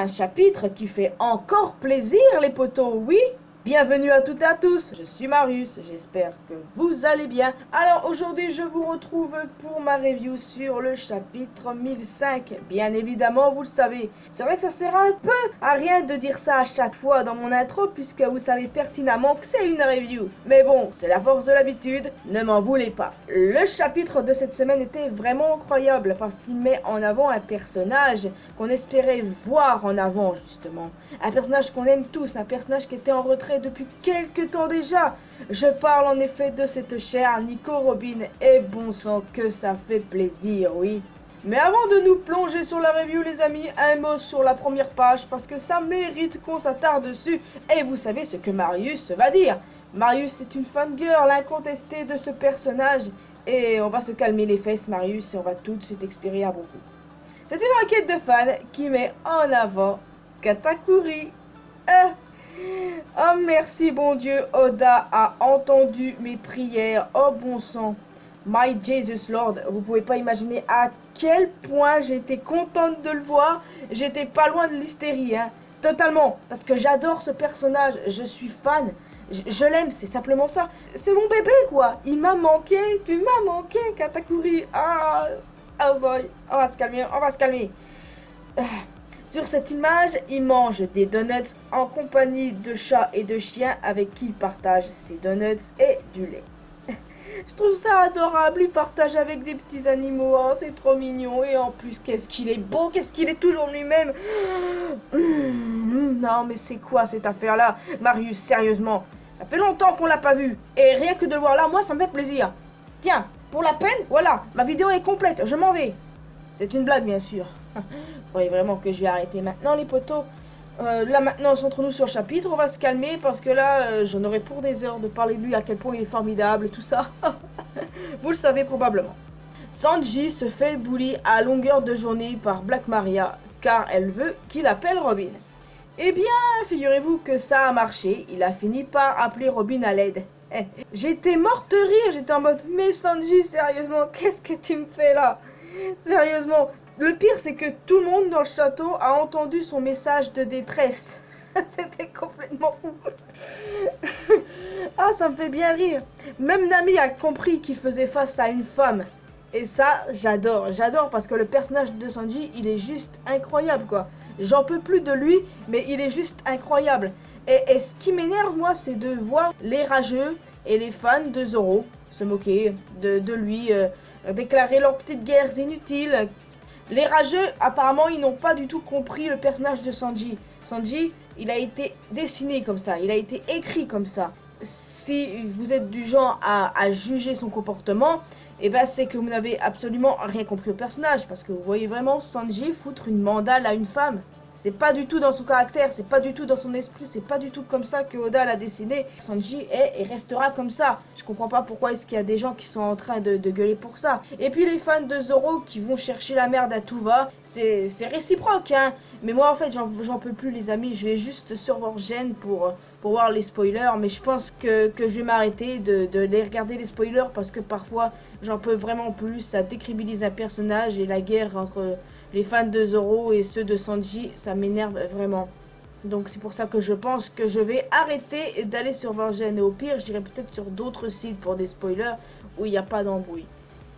un chapitre qui fait encore plaisir les potos, oui. Bienvenue à toutes et à tous, je suis Marius, j'espère que vous allez bien. Alors aujourd'hui je vous retrouve pour ma review sur le chapitre 1005. Bien évidemment, vous le savez, c'est vrai que ça sert un peu à rien de dire ça à chaque fois dans mon intro puisque vous savez pertinemment que c'est une review. Mais bon, c'est la force de l'habitude, ne m'en voulez pas. Le chapitre de cette semaine était vraiment incroyable parce qu'il met en avant un personnage qu'on espérait voir en avant justement. Un personnage qu'on aime tous, un personnage qui était en retrait depuis quelques temps déjà. Je parle en effet de cette chère Nico Robin et bon sang que ça fait plaisir, oui. Mais avant de nous plonger sur la review les amis, un mot sur la première page parce que ça mérite qu'on s'attarde dessus et vous savez ce que Marius va dire. Marius est une fangirl incontestée de ce personnage et on va se calmer les fesses Marius et on va tout de suite expirer à beaucoup. C'est une enquête de fans qui met en avant Katakuri. Oh merci bon Dieu, Oda a entendu mes prières, oh bon sang. My Jesus Lord, vous pouvez pas imaginer à quel point j'étais contente de le voir. J'étais pas loin de l'hystérie, hein. Totalement, parce que j'adore ce personnage, je suis fan. Je l'aime, c'est simplement ça. C'est mon bébé quoi, il m'a manqué, tu m'as manqué Katakuri. Ah, oh boy, on va se calmer, on va se calmer. Sur cette image, il mange des donuts en compagnie de chats et de chiens avec qui il partage ses donuts et du lait. Je trouve ça adorable, il partage avec des petits animaux, oh, c'est trop mignon. Et en plus, qu'est-ce qu'il est beau, qu'est-ce qu'il est toujours lui-même. Non mais c'est quoi cette affaire-là, Marius, sérieusement. Ça fait longtemps qu'on l'a pas vu. Et rien que de le voir là, moi ça me fait plaisir. Tiens, pour la peine, voilà, ma vidéo est complète, je m'en vais. C'est une blague bien sûr. Vous croyez vraiment que je vais arrêter maintenant les potos? Là maintenant centrons-nous sur le chapitre, on va se calmer parce que là j'en aurai pour des heures de parler de lui à quel point il est formidable et tout ça. Vous le savez probablement. Sanji se fait bully à longueur de journée par Black Maria car elle veut qu'il appelle Robin. Eh bien figurez-vous que ça a marché, il a fini par appeler Robin à l'aide. J'étais morte de rire, j'étais en mode mais Sanji sérieusement qu'est-ce que tu me fais là? Sérieusement. Le pire, c'est que tout le monde dans le château a entendu son message de détresse. C'était complètement fou. Ah, ça me fait bien rire. Même Nami a compris qu'il faisait face à une femme. Et ça, j'adore. J'adore parce que le personnage de Sanji, il est juste incroyable, quoi. J'en peux plus de lui, mais il est juste incroyable. Et ce qui m'énerve, moi, c'est de voir les rageux et les fans de Zoro se moquer de lui, déclarer leurs petites guerres inutiles. Les rageux, apparemment, ils n'ont pas du tout compris le personnage de Sanji. Sanji, il a été dessiné comme ça, il a été écrit comme ça. Si vous êtes du genre à juger son comportement, eh ben c'est que vous n'avez absolument rien compris au personnage. Parce que vous voyez vraiment Sanji foutre une mandale à une femme. C'est pas du tout dans son caractère, c'est pas du tout dans son esprit, c'est pas du tout comme ça que Oda l'a dessiné. Sanji est et restera comme ça. Je comprends pas pourquoi est-ce qu'il y a des gens qui sont en train de gueuler pour ça. Et puis les fans de Zoro qui vont chercher la merde à tout va, c'est réciproque, hein. Mais moi en fait j'en peux plus les amis, je vais juste sur leur chaîne pour voir les spoilers. Mais je pense que je vais m'arrêter de les regarder les spoilers parce que parfois j'en peux vraiment plus. Ça décrédibilise un personnage et la guerre entre les fans de Zoro et ceux de Sanji, ça m'énerve vraiment. Donc c'est pour ça que je pense que je vais arrêter d'aller sur Vergen. Et au pire, j'irai peut-être sur d'autres sites pour des spoilers où il n'y a pas d'embrouille.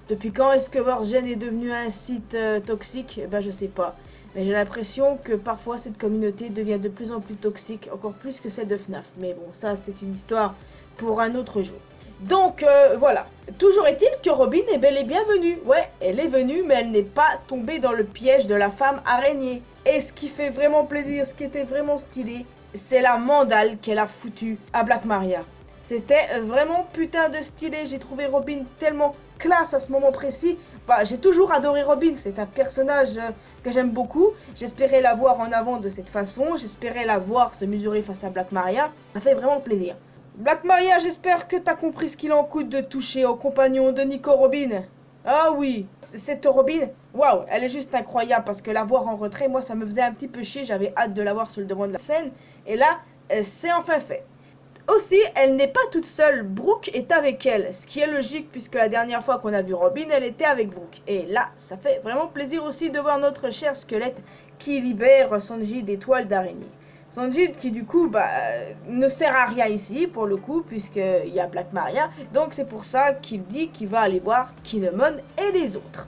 Depuis quand est-ce que Vergen est devenu un site toxique? Eh ben je sais pas. Mais j'ai l'impression que parfois cette communauté devient de plus en plus toxique, encore plus que celle de FNAF. Mais bon, ça c'est une histoire pour un autre jour. Donc voilà, toujours est-il que Robin est bel et bien venue. Ouais, elle est venue, mais elle n'est pas tombée dans le piège de la femme araignée. Et ce qui fait vraiment plaisir, ce qui était vraiment stylé, c'est la mandale qu'elle a foutue à Black Maria. C'était vraiment putain de stylé, j'ai trouvé Robin tellement classe à ce moment précis. Bah, j'ai toujours adoré Robin, c'est un personnage que j'aime beaucoup. J'espérais la voir en avant de cette façon, j'espérais la voir se mesurer face à Black Maria. Ça fait vraiment plaisir. Black Maria, j'espère que t'as compris ce qu'il en coûte de toucher au compagnon de Nico Robin. Ah oui, cette Robin, waouh, elle est juste incroyable parce que la voir en retrait, moi ça me faisait un petit peu chier, j'avais hâte de la voir sur le devant de la scène. Et là, c'est enfin fait. Aussi, elle n'est pas toute seule, Brooke est avec elle, ce qui est logique puisque la dernière fois qu'on a vu Robin, elle était avec Brooke. Et là, ça fait vraiment plaisir aussi de voir notre cher squelette qui libère Sanji des toiles d'araignée. Sanji qui du coup ne sert à rien ici pour le coup puisqu'il y a Black Maria, donc c'est pour ça qu'il dit qu'il va aller voir Kinemon et les autres.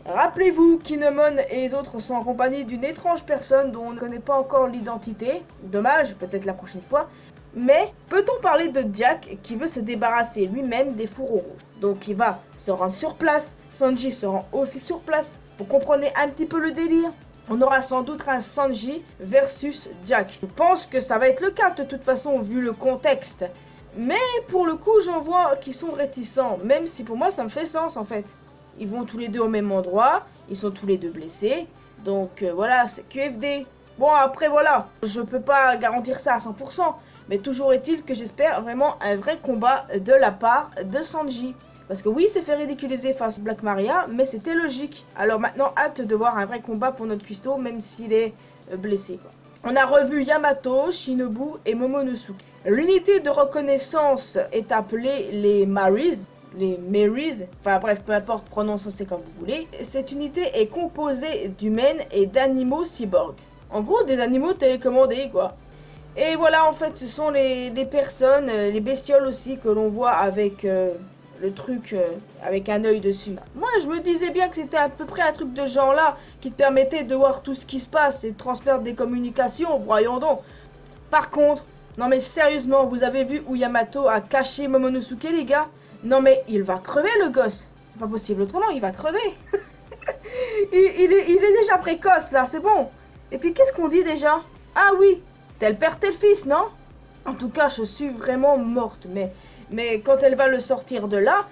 Rappelez-vous, Kinemon et les autres sont en compagnie d'une étrange personne dont on ne connaît pas encore l'identité, dommage, peut-être la prochaine fois. Mais peut-on parler de Jack qui veut se débarrasser lui-même des fourreaux rouges? Donc il va se rendre sur place, Sanji se rend aussi sur place, vous comprenez un petit peu le délire? On aura sans doute un Sanji versus Jack. Je pense que ça va être le cas de toute façon vu le contexte. Mais pour le coup j'en vois qui sont réticents, même si pour moi ça me fait sens en fait. Ils vont tous les deux au même endroit, ils sont tous les deux blessés, donc voilà c'est QFD. Bon après voilà, je peux pas garantir ça à 100%. Mais toujours est-il que j'espère vraiment un vrai combat de la part de Sanji. Parce que oui, c'est fait ridiculiser face à Black Maria, mais c'était logique. Alors maintenant, hâte de voir un vrai combat pour notre cuistot, même s'il est blessé, quoi. On a revu Yamato, Shinobu et Momonosuke. L'unité de reconnaissance est appelée les Marys. Les Marys, enfin bref, peu importe, prononcez comme vous voulez. Cette unité est composée d'humaines et d'animaux cyborgs. En gros, des animaux télécommandés, quoi. Et voilà, en fait, ce sont les personnes, les bestioles aussi que l'on voit avec le truc avec un œil dessus. Moi, je me disais bien que c'était à peu près un truc de genre là qui te permettait de voir tout ce qui se passe et de transmettre des communications, voyons donc. Par contre, non mais sérieusement, vous avez vu où Yamato a caché Momonosuke, les gars? Non mais il va crever le gosse. C'est pas possible autrement, il va crever. il est déjà précoce là, c'est bon. Et puis qu'est-ce qu'on dit déjà? Ah oui, tel père, tel fils, non? En tout cas, je suis vraiment morte. Mais quand elle va le sortir de là,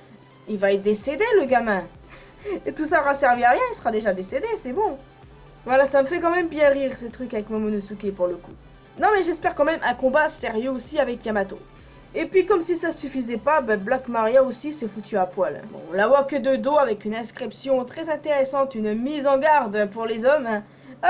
il va être décédé, le gamin. Et tout ça aura servi à rien, il sera déjà décédé, c'est bon. Voilà, ça me fait quand même bien rire, ces trucs avec Momonosuke, pour le coup. Non, mais j'espère quand même un combat sérieux aussi avec Yamato. Et puis, comme si ça suffisait pas, Black Maria aussi s'est foutu à poil. Bon, on la voit que de dos, avec une inscription très intéressante, une mise en garde pour les hommes.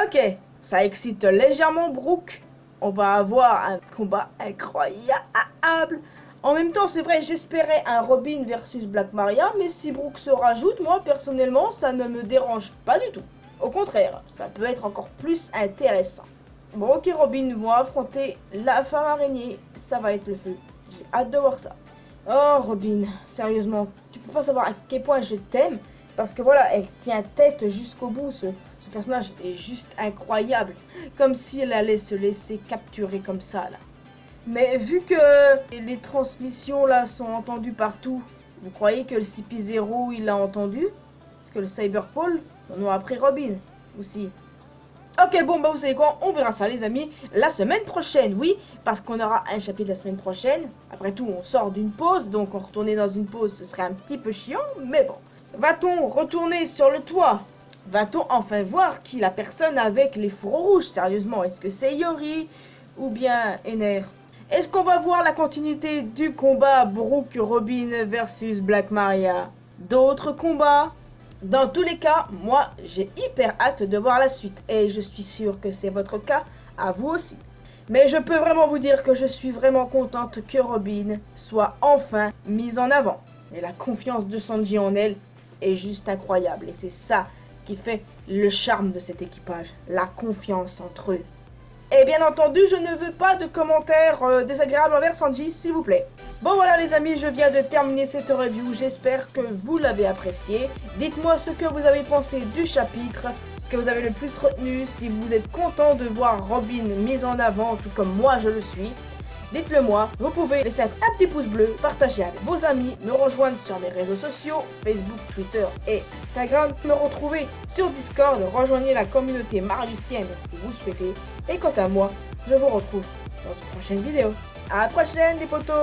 Ok, ça excite légèrement Brooke. On va avoir un combat incroyable. En même temps, c'est vrai, j'espérais un Robin versus Black Maria, mais si Brooke se rajoute, moi, personnellement, ça ne me dérange pas du tout. Au contraire, ça peut être encore plus intéressant. Brooke et Robin vont affronter la femme araignée, ça va être le feu. J'ai hâte de voir ça. Oh, Robin, sérieusement, tu peux pas savoir à quel point je t'aime, parce que voilà, elle tient tête jusqu'au bout, ce personnage est juste incroyable. Comme si elle allait se laisser capturer comme ça, là. Mais vu que les transmissions, là, sont entendues partout, vous croyez que le CP0, il l'a entendu? Parce que le Cyberpole, on a appris Robin, aussi. Ok, bon, bah vous savez quoi, on verra ça, les amis, la semaine prochaine, oui, parce qu'on aura un chapitre la semaine prochaine. Après tout, on sort d'une pause, donc on retourner dans une pause, ce serait un petit peu chiant, mais bon. Va-t-on retourner sur le toit? Va-t-on enfin voir qui la personne avec les fourreaux rouges? Sérieusement, est-ce que c'est Yori ou bien Ener? Est-ce qu'on va voir la continuité du combat Brooke Robin versus Black Maria? D'autres combats? Dans tous les cas, moi, j'ai hyper hâte de voir la suite. Et je suis sûre que c'est votre cas, à vous aussi. Mais je peux vraiment vous dire que je suis vraiment contente que Robin soit enfin mise en avant. Et la confiance de Sanji en elle est juste incroyable. Et c'est ça qui fait le charme de cet équipage. La confiance entre eux. Et bien entendu, je ne veux pas de commentaires désagréables envers Sanji, s'il vous plaît. Bon voilà les amis, je viens de terminer cette review, j'espère que vous l'avez apprécié. Dites-moi ce que vous avez pensé du chapitre, ce que vous avez le plus retenu, si vous êtes content de voir Robin mise en avant, tout comme moi je le suis. Dites-le moi, vous pouvez laisser un petit pouce bleu, partager avec vos amis, me rejoindre sur mes réseaux sociaux, Facebook, Twitter et Instagram, me retrouver sur Discord, rejoignez la communauté mariusienne si vous le souhaitez. Et quant à moi, je vous retrouve dans une prochaine vidéo. À la prochaine les potos!